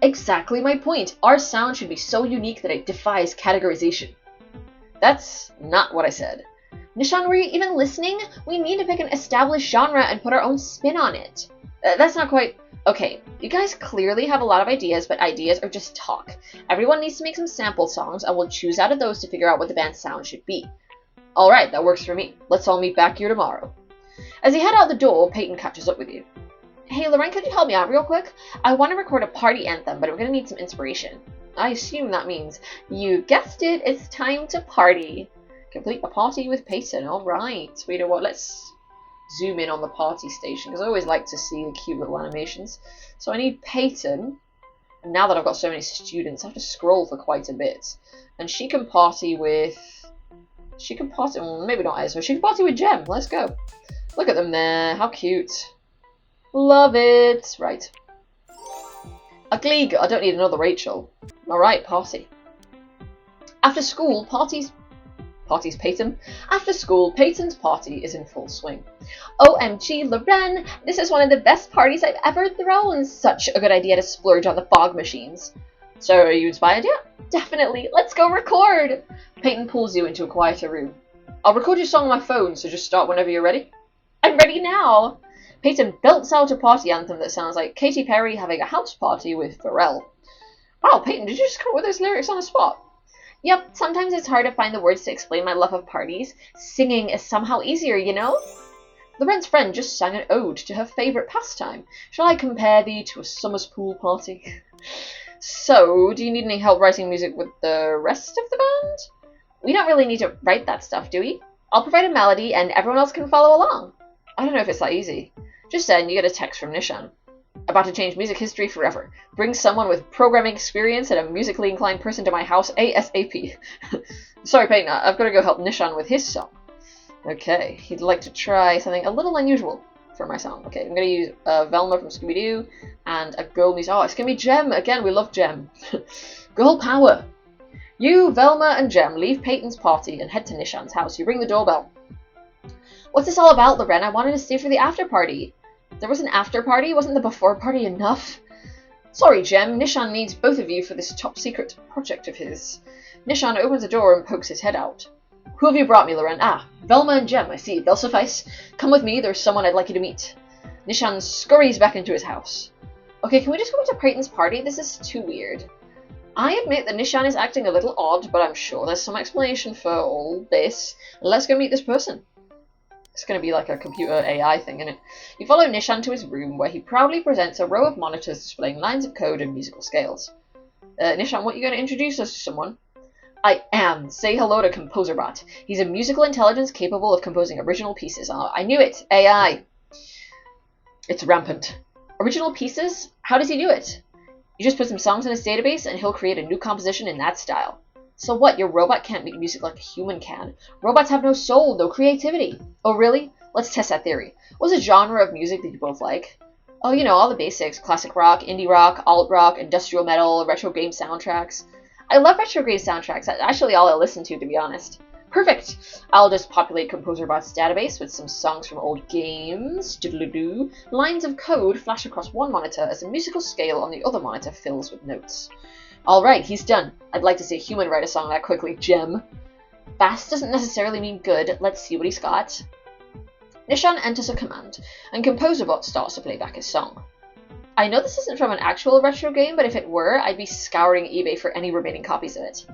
Exactly my point. Our sound should be so unique that it defies categorization. That's not what I said. Nishan, were you even listening? We need to pick an established genre and put our own spin on it. That's not quite... Okay, you guys clearly have a lot of ideas, but ideas are just talk. Everyone needs to make some sample songs, and we'll choose out of those to figure out what the band's sound should be. Alright, that works for me. Let's all meet back here tomorrow. As you head out the door, Peyton catches up with you. Hey, Loren, could you help me out real quick? I want to record a party anthem, but we're going to need some inspiration. I assume that means, you guessed it, it's time to party. Complete a party with Peyton. Alright, sweetheart, let's zoom in on the party station, because I always like to see the cute little animations. So I need Peyton, and now that I've got so many students, I have to scroll for quite a bit. And she can party with... well, maybe not Ezra, she can party with Jem. Let's go. Look at them there, how cute. Love it. Right. A Gleeg, I don't need another Rachel. Alright, party. After school, Party's Peyton. After school, Peyton's party is in full swing. OMG, Loren, this is one of the best parties I've ever thrown. Such a good idea to splurge on the fog machines. So, are you inspired yet? Definitely. Let's go record. Peyton pulls you into a quieter room. I'll record your song on my phone, so just start whenever you're ready. I'm ready now. Peyton belts out a party anthem that sounds like Katy Perry having a house party with Pharrell. Wow, Peyton, did you just come up with those lyrics on the spot? Yep, sometimes it's hard to find the words to explain my love of parties. Singing is somehow easier, you know? Loren's friend just sang an ode to her favourite pastime. Shall I compare thee to a summer's pool party? So, do you need any help writing music with the rest of the band? We don't really need to write that stuff, do we? I'll provide a melody and everyone else can follow along. I don't know if it's that easy. Just then, you get a text from Nishan. About to change music history forever. Bring someone with programming experience and a musically inclined person to my house ASAP. Sorry, Peyton, I've got to go help Nishan with his song. Okay, he'd like to try something a little unusual for my song. Okay, I'm going to use Velma from Scooby-Doo and a girl music. Oh, it's going to be Jem. Again, we love Jem. Girl power. You, Velma, and Jem leave Peyton's party and head to Nishan's house. You ring the doorbell. What's this all about, Loren? I wanted to stay for the after party. There was an after party? Wasn't the before party enough? Sorry, Jem. Nishan needs both of you for this top secret project of his. Nishan opens the door and pokes his head out. Who have you brought me, Loren? Ah, Velma and Jem, I see. They'll suffice. Come with me. There's someone I'd like you to meet. Nishan scurries back into his house. Okay, can we just go to Peyton's party? This is too weird. I admit that Nishan is acting a little odd, but I'm sure there's some explanation for all this. Let's go meet this person. It's going to be like a computer AI thing, isn't it? You follow Nishan to his room, where he proudly presents a row of monitors displaying lines of code and musical scales. Nishan, what are you going to introduce us to someone? I am. Say hello to ComposerBot. He's a musical intelligence capable of composing original pieces. Oh, I knew it. AI. It's rampant. Original pieces? How does he do it? You just put some songs in his database, and he'll create a new composition in that style. So what, your robot can't make music like a human can. Robots have no soul, no creativity. Oh, really? Let's test that theory. What's a genre of music that you both like? Oh, you know, all the basics. Classic rock, indie rock, alt rock, industrial metal, retro game soundtracks. I love retro game soundtracks. That's actually all I listen to be honest. Perfect! I'll just populate ComposerBot's database with some songs from old games. Doodle-doo. Lines of code flash across one monitor as a musical scale on the other monitor fills with notes. Alright, he's done. I'd like to see a human write a song that quickly, Jem. Fast doesn't necessarily mean good. Let's see what he's got. Nishan enters a command, and ComposerBot starts to play back his song. I know this isn't from an actual retro game, but if it were, I'd be scouring eBay for any remaining copies of it.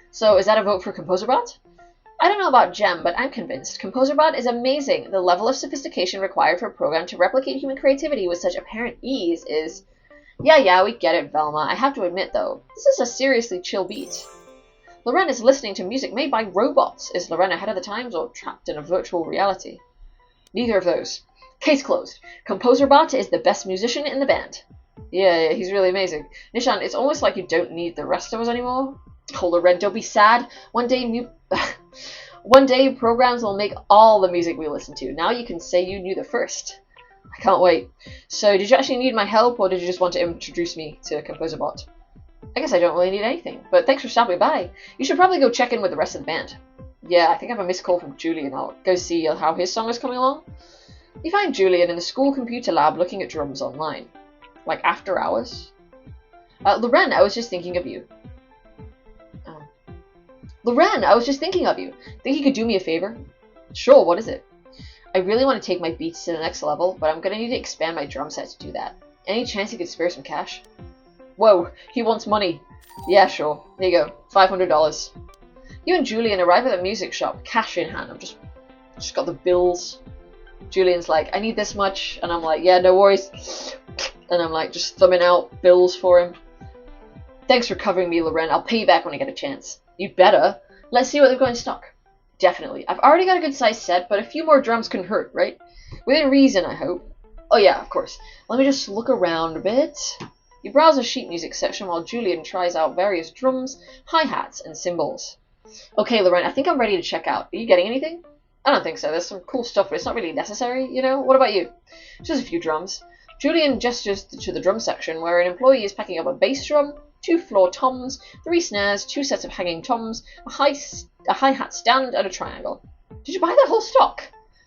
So, is that a vote for ComposerBot? I don't know about Jem, but I'm convinced. ComposerBot is amazing. The level of sophistication required for a program to replicate human creativity with such apparent ease is... Yeah, we get it, Velma. I have to admit, though, this is a seriously chill beat. Loren is listening to music made by robots. Is Loren ahead of the times or trapped in a virtual reality? Neither of those. Case closed. ComposerBot is the best musician in the band. Yeah, he's really amazing. Nishan, it's almost like you don't need the rest of us anymore. Oh, Loren, don't be sad. One day programs will make all the music we listen to. Now you can say you knew the first. I can't wait. So, did you actually need my help, or did you just want to introduce me to ComposerBot? I guess I don't really need anything, but thanks for stopping by. You should probably go check in with the rest of the band. Yeah, I think I have a missed call from Julian. I'll go see how his song is coming along. You find Julian in the school computer lab looking at drums online. Like after hours. Loren, I was just thinking of you. Loren, I was just thinking of you. Think you could do me a favor? Sure, what is it? I really want to take my beats to the next level, but I'm going to need to expand my drum set to do that. Any chance you could spare some cash? Whoa, he wants money. Yeah, sure. Here you go. $500. You and Julian arrive at the music shop, cash in hand. I've just got the bills. Julian's like, I need this much. And I'm like, yeah, no worries. And I'm like, just thumbing out bills for him. Thanks for covering me, Loren. I'll pay you back when I get a chance. You better. Let's see what they've got in stock. Definitely. I've already got a good sized set, but a few more drums couldn't hurt, right? Within reason, I hope. Oh yeah, of course. Let me just look around a bit. You browse the sheet music section while Julian tries out various drums, hi-hats, and cymbals. Okay, Loren, I think I'm ready to check out. Are you getting anything? I don't think so. There's some cool stuff, but it's not really necessary, you know? What about you? Just a few drums. Julian gestures to the drum section, where an employee is packing up a bass drum, 2 floor toms, 3 snares, 2 sets of hanging toms, a hi-hat stand, and a triangle. Did you buy that whole stock?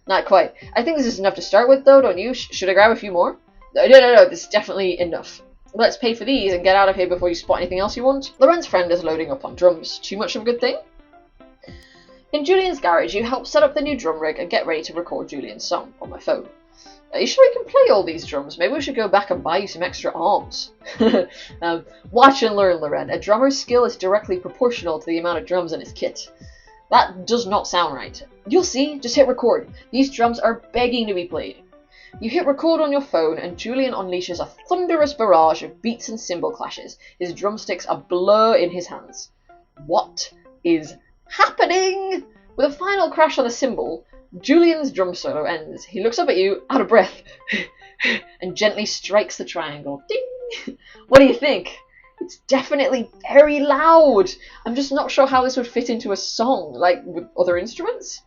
Not quite. I think this is enough to start with, though, don't you? Should I grab a few more? No, this is definitely enough. Let's pay for these and get out of here before you spot anything else you want. Loren's friend is loading up on drums. Too much of a good thing? In Julian's garage, you help set up the new drum rig and get ready to record Julian's song on my phone. Are you sure you can play all these drums? Maybe we should go back and buy you some extra arms. Watch and learn, Loren. A drummer's skill is directly proportional to the amount of drums in his kit. That does not sound right. You'll see. Just hit record. These drums are begging to be played. You hit record on your phone, and Julian unleashes a thunderous barrage of beats and cymbal clashes, his drumsticks a blur in his hands. What is happening? With a final crash on the cymbal, Julian's drum solo ends. He looks up at you, out of breath, and gently strikes the triangle. Ding! What do you think? It's definitely very loud. I'm just not sure how this would fit into a song, like with other instruments.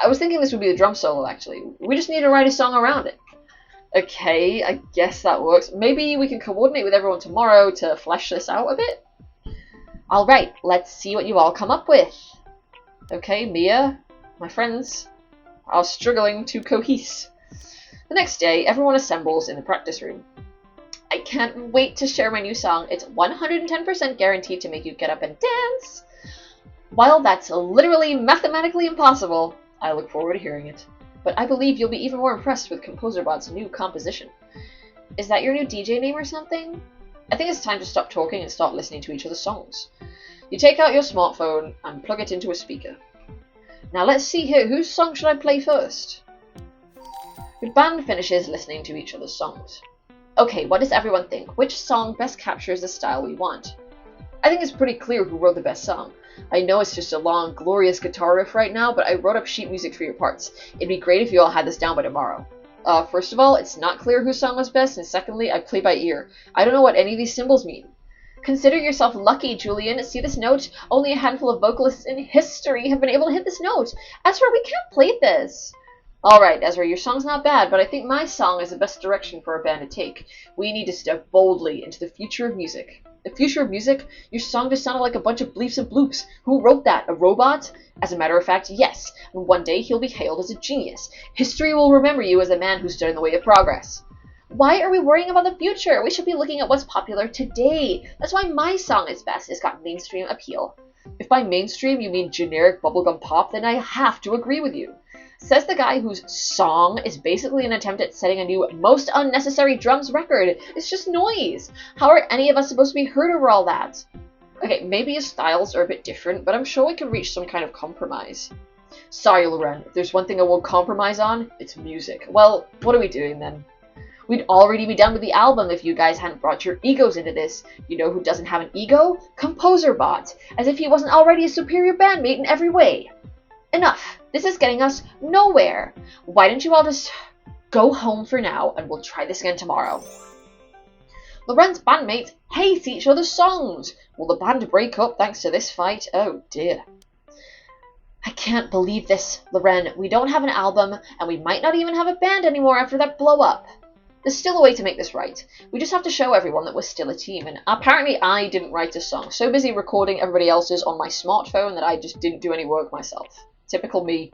I was thinking this would be the drum solo, actually. We just need to write a song around it. Okay, I guess that works. Maybe we can coordinate with everyone tomorrow to flesh this out a bit? Alright, let's see what you all come up with. Okay, Mia, my friends are struggling to cohese. The next day, everyone assembles in the practice room. I can't wait to share my new song. It's 110% guaranteed to make you get up and dance. While that's literally mathematically impossible, I look forward to hearing it. But I believe you'll be even more impressed with ComposerBot's new composition. Is that your new DJ name or something? I think it's time to stop talking and start listening to each other's songs. You take out your smartphone and plug it into a speaker. Now let's see here, whose song should I play first? The band finishes listening to each other's songs. Okay, what does everyone think? Which song best captures the style we want? I think it's pretty clear who wrote the best song. I know it's just a long, glorious guitar riff right now, but I wrote up sheet music for your parts. It'd be great if you all had this down by tomorrow. First of all, it's not clear whose song was best, and secondly, I play by ear. I don't know what any of these symbols mean. Consider yourself lucky, Julian. See this note? Only a handful of vocalists in history have been able to hit this note. Ezra, we can't play this. Alright, Ezra, your song's not bad, but I think my song is the best direction for a band to take. We need to step boldly into the future of music. The future of music? Your song just sounded like a bunch of bleeps and bloops. Who wrote that? A robot? As a matter of fact, yes. And one day he'll be hailed as a genius. History will remember you as a man who stood in the way of progress. Why are we worrying about the future? We should be looking at what's popular today. That's why my song is best. It's got mainstream appeal. If by mainstream you mean generic bubblegum pop, then I have to agree with you. Says the guy whose song is basically an attempt at setting a new most unnecessary drums record. It's just noise. How are any of us supposed to be heard over all that? Okay, maybe his styles are a bit different, but I'm sure we can reach some kind of compromise. Sorry, Loren, if there's one thing I won't compromise on, it's music. Well, what are we doing then? We'd already be done with the album if you guys hadn't brought your egos into this. You know who doesn't have an ego? ComposerBot. As if he wasn't already a superior bandmate in every way. Enough. This is getting us nowhere. Why don't you all just go home for now and we'll try this again tomorrow. Loren's bandmates hate each other's songs. Will the band break up thanks to this fight? Oh dear. I can't believe this, Loren. We don't have an album and we might not even have a band anymore after that blow up. There's still a way to make this right. We just have to show everyone that we're still a team, and apparently I didn't write a song. So busy recording everybody else's on my smartphone that I just didn't do any work myself. Typical me.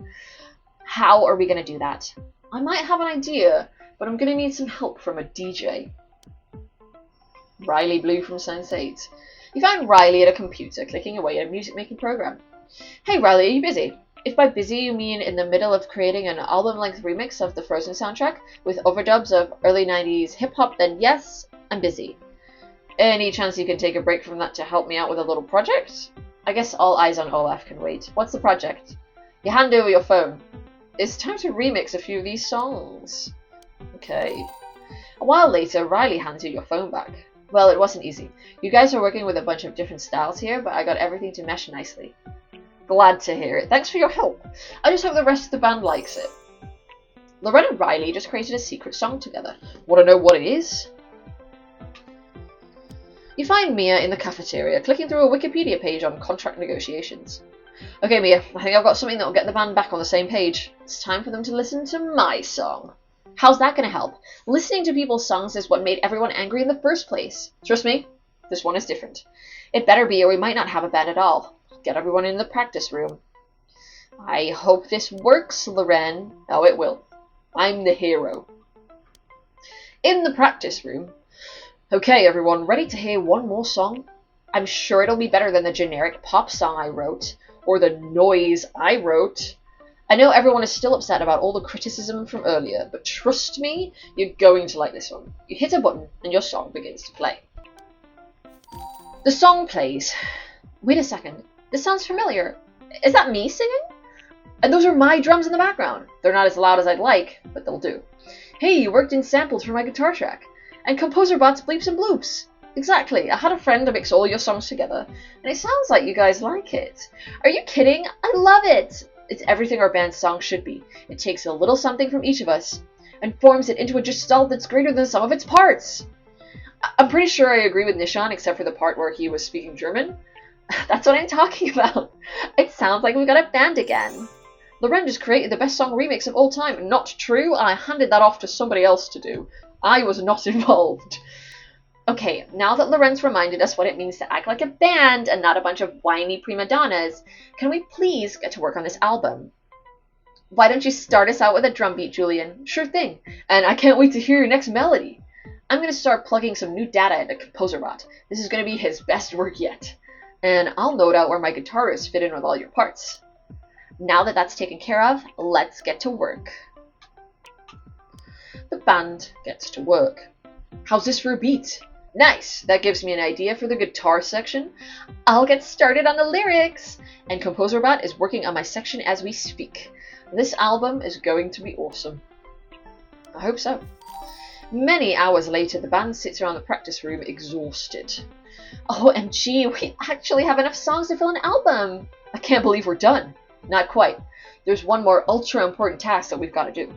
How are we going to do that? I might have an idea, but I'm going to need some help from a DJ. Riley Blue from Sense8. You found Riley at a computer clicking away at a music-making program. Hey Riley, are you busy? If by busy you mean in the middle of creating an album-length remix of the Frozen soundtrack with overdubs of early 90s hip-hop, then yes, I'm busy. Any chance you can take a break from that to help me out with a little project? I guess all eyes on Olaf can wait. What's the project? You hand over your phone. It's time to remix a few of these songs. Okay. A while later, Riley hands you your phone back. Well, it wasn't easy. You guys are working with a bunch of different styles here, but I got everything to mesh nicely. Glad to hear it. Thanks for your help. I just hope the rest of the band likes it. Loren and Riley just created a secret song together. Want to know what it is? You find Mia in the cafeteria, clicking through a Wikipedia page on contract negotiations. Okay, Mia, I think I've got something that will get the band back on the same page. It's time for them to listen to my song. How's that going to help? Listening to people's songs is what made everyone angry in the first place. Trust me, this one is different. It better be or we might not have a band at all. Get everyone in the practice room. I hope this works, Loren. Oh, it will. I'm the hero. In the practice room. Okay, everyone, ready to hear one more song? I'm sure it'll be better than the generic pop song I wrote, or the noise I wrote. I know everyone is still upset about all the criticism from earlier, but trust me, you're going to like this one. You hit a button, and your song begins to play. The song plays. Wait a second, this sounds familiar. Is that me singing? And those are my drums in the background. They're not as loud as I'd like, but they'll do. Hey, you worked in samples for my guitar track. And Composer Bot's bleeps and bloops. Exactly, I had a friend to mix all your songs together, and it sounds like you guys like it. Are you kidding? I love it! It's everything our band's song should be. It takes a little something from each of us, and forms it into a gestalt that's greater than the sum of its parts. I'm pretty sure I agree with Nishan, except for the part where he was speaking German. That's what I'm talking about. It sounds like we got a band again. Loren just created the best song remix of all time. Not true, I handed that off to somebody else to do. I was not involved. Okay, now that Loren's reminded us what it means to act like a band and not a bunch of whiny prima donnas, can we please get to work on this album? Why don't you start us out with a drum beat, Julian? Sure thing. And I can't wait to hear your next melody. I'm going to start plugging some new data into ComposerBot. This is going to be his best work yet. And I'll note out where my guitarists fit in with all your parts. Now that that's taken care of, let's get to work. The band gets to work. How's this for a beat? Nice! That gives me an idea for the guitar section. I'll get started on the lyrics! And ComposerBot is working on my section as we speak. This album is going to be awesome. I hope so. Many hours later, the band sits around the practice room exhausted. OMG, we actually have enough songs to fill an album! I can't believe we're done. Not quite. There's one more ultra important task that we've got to do.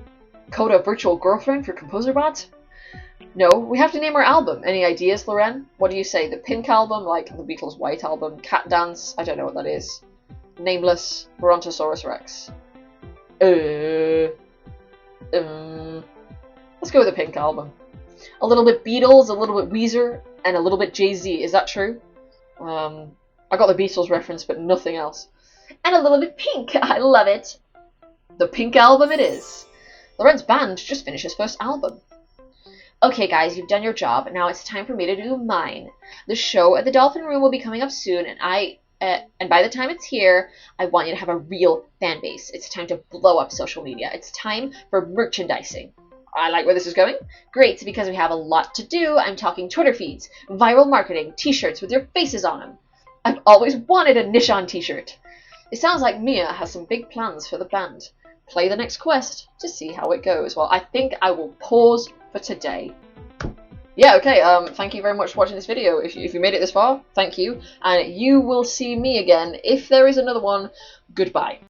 Code a virtual girlfriend for ComposerBot? No, we have to name our album. Any ideas, Loren? What do you say? The Pink Album, like the Beatles' White Album? Cat Dance? I don't know what that is. Nameless? Brontosaurus Rex? Let's go with the Pink Album. A little bit Beatles, a little bit Weezer, and a little bit Jay-Z. Is that true? I got the Beatles reference, but nothing else. And a little bit pink. I love it. The Pink Album it is. Loren's band just finished his first album. Okay guys, you've done your job. Now it's time for me to do mine. The show at the Dolphin Room will be coming up soon, and by the time it's here, I want you to have a real fan base. It's time to blow up social media. It's time for merchandising. I like where this is going. Great, because we have a lot to do. I'm talking Twitter feeds, viral marketing, t-shirts with your faces on them. I've always wanted a Nishan t-shirt. It sounds like Mia has some big plans for the band. Play the next quest to see how it goes. Well, I think I will pause for today. Yeah, okay, thank you very much for watching this video. If you made it this far, thank you. And you will see me again. If there is another one, goodbye.